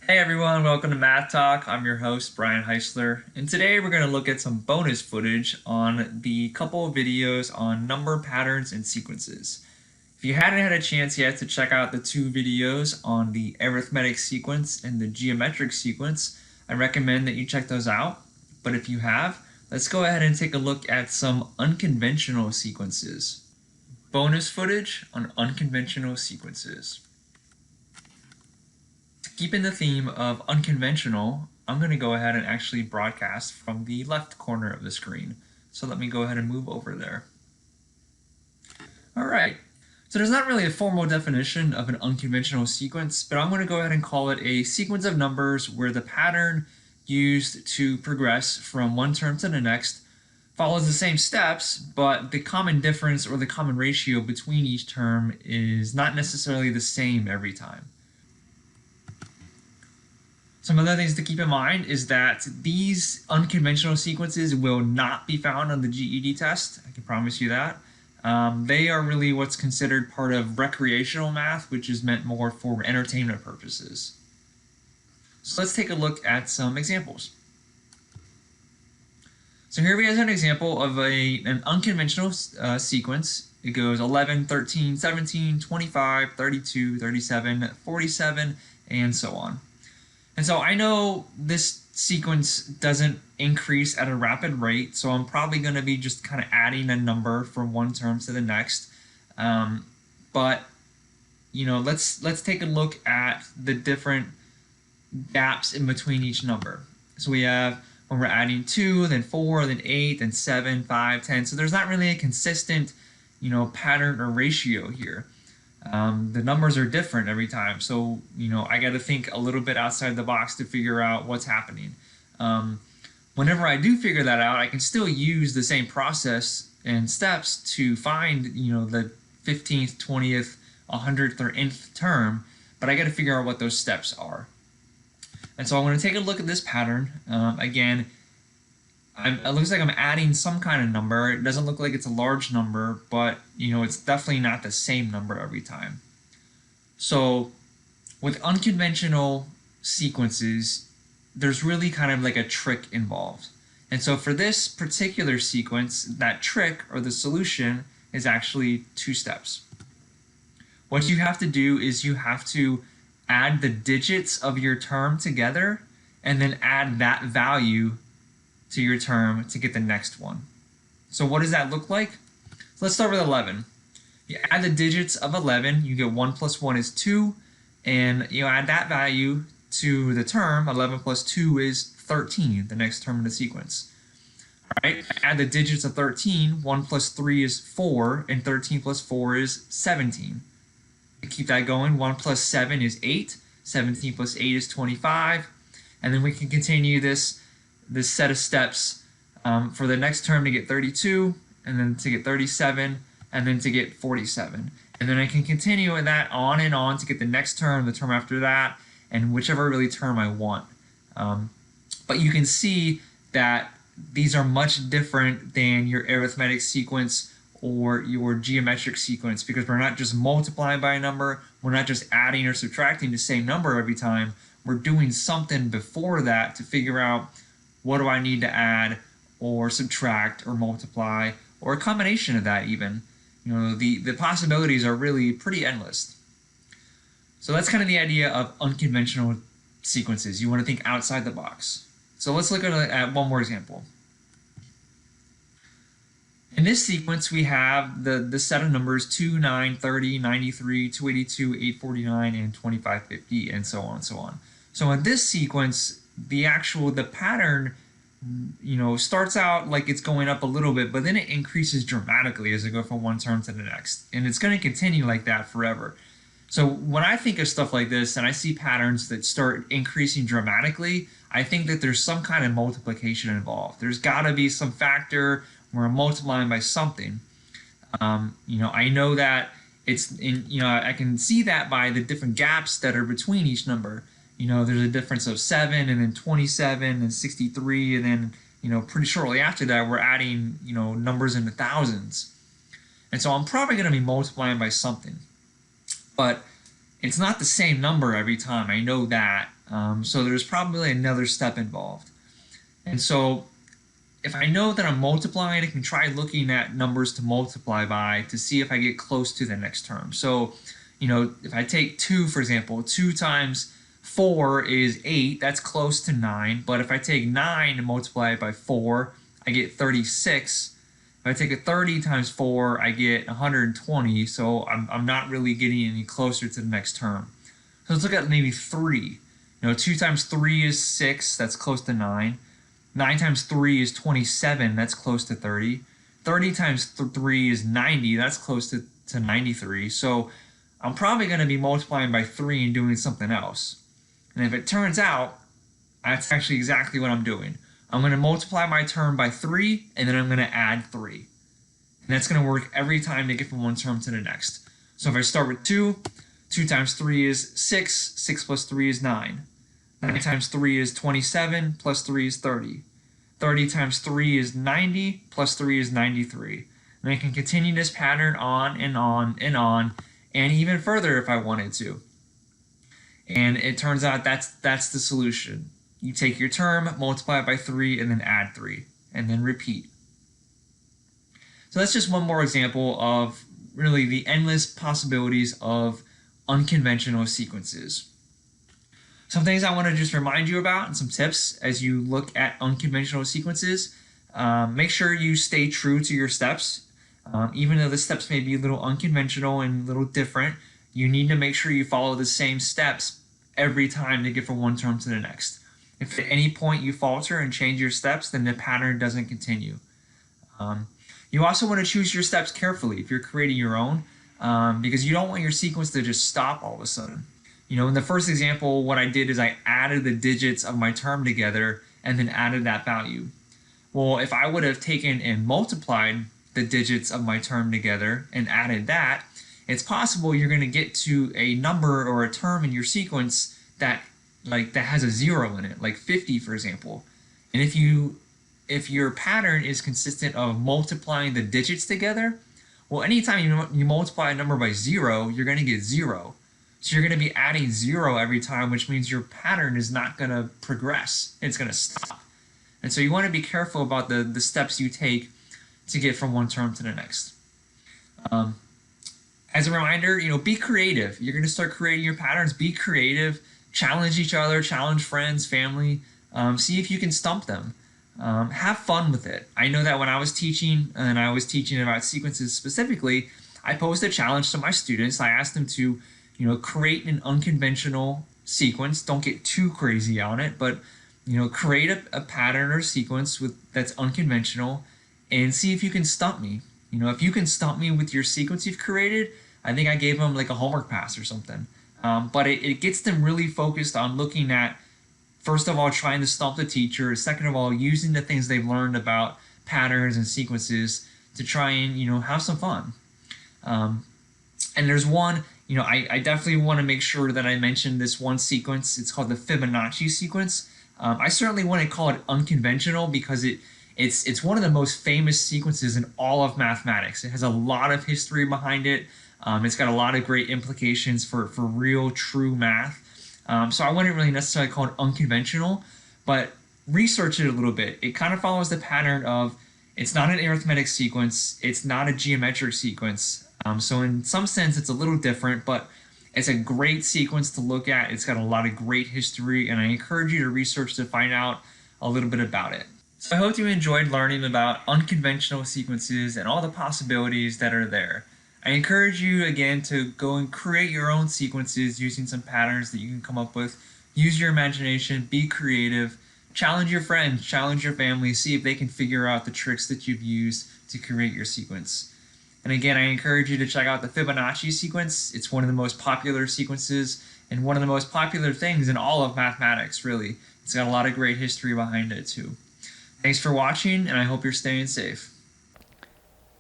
Hey everyone, welcome to Math Talk. I'm your host, Brian Heisler, and today we're going to look at some bonus footage on the couple of videos on number patterns and sequences. If you hadn't had a chance yet to check out the two videos on the arithmetic sequence and the geometric sequence, I recommend that you check those out. But if you have, let's go ahead and take a look at some unconventional sequences. Bonus footage on unconventional sequences. Keeping the theme of unconventional, I'm going to go ahead and actually broadcast from the left corner of the screen. So let me go ahead and move over there. All right. So there's not really a formal definition of an unconventional sequence, but I'm going to go ahead and call it a sequence of numbers where the pattern used to progress from one term to the next follows the same steps, but the common difference or the common ratio between each term is not necessarily the same every time. Some other things to keep in mind is that these unconventional sequences will not be found on the GED test. I can promise you that. They are really what's considered part of recreational math, which is meant more for entertainment purposes. So let's take a look at some examples. So here we have an example of an unconventional sequence. It goes 11, 13, 17, 25, 32, 37, 47, and so on. And so I know this sequence doesn't increase at a rapid rate, so I'm probably going to be just kind of adding a number from one term to the next. But let's take a look at the different gaps in between each number. So we have when we're adding 2, then 4, then 8, then 7, 5, 10. So there's not really a consistent, pattern or ratio here. The numbers are different every time, so I got to think a little bit outside the box to figure out what's happening. Whenever I do figure that out, I can still use the same process and steps to find the 15th, 20th, 100th, or nth term, but I got to figure out what those steps are. And so I'm going to take a look at this pattern. Again, it looks like I'm adding some kind of number. It doesn't look like it's a large number, but it's definitely not the same number every time. So with unconventional sequences, there's really kind of like a trick involved. And so for this particular sequence, that trick or the solution is actually two steps. What you have to do is you have to add the digits of your term together and then add that value to your term to get the next one. So what does that look like? So let's start with 11. You add the digits of 11, you get 1 plus 1 is 2, and you add that value to the term. 11 plus 2 is 13, the next term in the sequence. All right, add the digits of 13. 1 plus 3 is 4, and 13 plus 4 is 17. Keep that going. 1 plus 7 is 8. 17 plus 8 is 25. And then we can continue this set of steps for the next term to get 32, and then to get 37, and then to get 47. And then I can continue with that on and on to get the next term, the term after that, and whichever really term I want. But you can see that these are much different than your arithmetic sequence or your geometric sequence, because we're not just multiplying by a number, we're not just adding or subtracting the same number every time. We're doing something before that to figure out what do I need to add or subtract or multiply, or a combination of that even. The possibilities are really pretty endless. So that's kind of the idea of unconventional sequences. You want to think outside the box. So let's look at one more example. In this sequence, we have the set of numbers 2, 9, 30, 93, 282, 849, and 2550, and so on and so on. So in this sequence, the pattern starts out like it's going up a little bit, but then it increases dramatically as it goes from one term to the next, and it's going to continue like that forever. So when I think of stuff like this and I see patterns that start increasing dramatically, I think that there's some kind of multiplication involved. There's got to be some factor where I'm multiplying by something. I know that it's I can see that by the different gaps that are between each number. There's a difference of 7 and then 27 and 63, and then pretty shortly after that we're adding numbers in the thousands. And so I'm probably going to be multiplying by something, but it's not the same number every time. I know that. So there's probably another step involved. And so if I know that I'm multiplying, I can try looking at numbers to multiply by to see if I get close to the next term. So, if I take 2, for example, 2 times 4 is 8, that's close to 9. But if I take 9 and multiply it by 4, I get 36. If I take a 30 times 4, I get 120. So I'm not really getting any closer to the next term. So let's look at maybe 3. 2 times 3 is 6, that's close to 9. 9 times 3 is 27, that's close to 30. 30 times 3 is 90, that's close to 93. So I'm probably going to be multiplying by 3 and doing something else. And if it turns out, that's actually exactly what I'm doing. I'm going to multiply my term by 3, and then I'm going to add 3. And that's going to work every time to get from one term to the next. So if I start with 2, 2 times 3 is 6, 6 plus 3 is 9. 9 times 3 is 27, plus 3 is 30. 30 times 3 is 90, plus 3 is 93. And I can continue this pattern on and on and on, and even further if I wanted to. And it turns out that's the solution. You take your term, multiply it by 3, and then add 3, and then repeat. So that's just one more example of really the endless possibilities of unconventional sequences. Some things I want to just remind you about and some tips as you look at unconventional sequences. Make sure you stay true to your steps. Even though the steps may be a little unconventional and a little different, you need to make sure you follow the same steps every time to get from one term to the next. If at any point you falter and change your steps, then the pattern doesn't continue. You also want to choose your steps carefully if you're creating your own, because you don't want your sequence to just stop all of a sudden. In the first example, what I did is I added the digits of my term together and then added that value. Well, if I would have taken and multiplied the digits of my term together and added that, it's possible you're going to get to a number or a term in your sequence that has a 0 in it, like 50, for example. And if your pattern is consistent of multiplying the digits together, well, anytime you multiply a number by 0, you're going to get 0. So you're going to be adding 0 every time, which means your pattern is not going to progress. It's going to stop. And so you want to be careful about the steps you take to get from one term to the next. As a reminder, be creative. You're going to start creating your patterns. Be creative. Challenge each other. Challenge friends, family. See if you can stump them. Have fun with it. I know that when I was teaching, and I was teaching about sequences specifically, I posed a challenge to my students. I asked them to create an unconventional sequence. Don't get too crazy on it, but create a pattern or sequence that's unconventional and see if you can stump me. If you can stump me with your sequence you've created, I think I gave them like a homework pass or something. But it gets them really focused on looking at, first of all, trying to stump the teacher. Second of all, using the things they've learned about patterns and sequences to try and have some fun. And there's one, I definitely want to make sure that I mention this one sequence. It's called the Fibonacci sequence. I certainly want to call it unconventional because it's one of the most famous sequences in all of mathematics. It has a lot of history behind it. It's got a lot of great implications for real, true math. So I wouldn't really necessarily call it unconventional, but research it a little bit. It kind of follows the pattern of it's not an arithmetic sequence. It's not a geometric sequence. So in some sense, it's a little different, but it's a great sequence to look at. It's got a lot of great history, and I encourage you to research to find out a little bit about it. So I hope you enjoyed learning about unconventional sequences and all the possibilities that are there. I encourage you, again, to go and create your own sequences using some patterns that you can come up with. Use your imagination, be creative, challenge your friends, challenge your family, see if they can figure out the tricks that you've used to create your sequence. And again, I encourage you to check out the Fibonacci sequence. It's one of the most popular sequences and one of the most popular things in all of mathematics, really. It's got a lot of great history behind it, too. Thanks for watching, and I hope you're staying safe.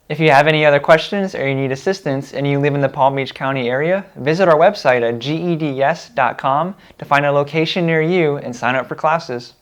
If you have any other questions or you need assistance and you live in the Palm Beach County area, visit our website at geds.com to find a location near you and sign up for classes.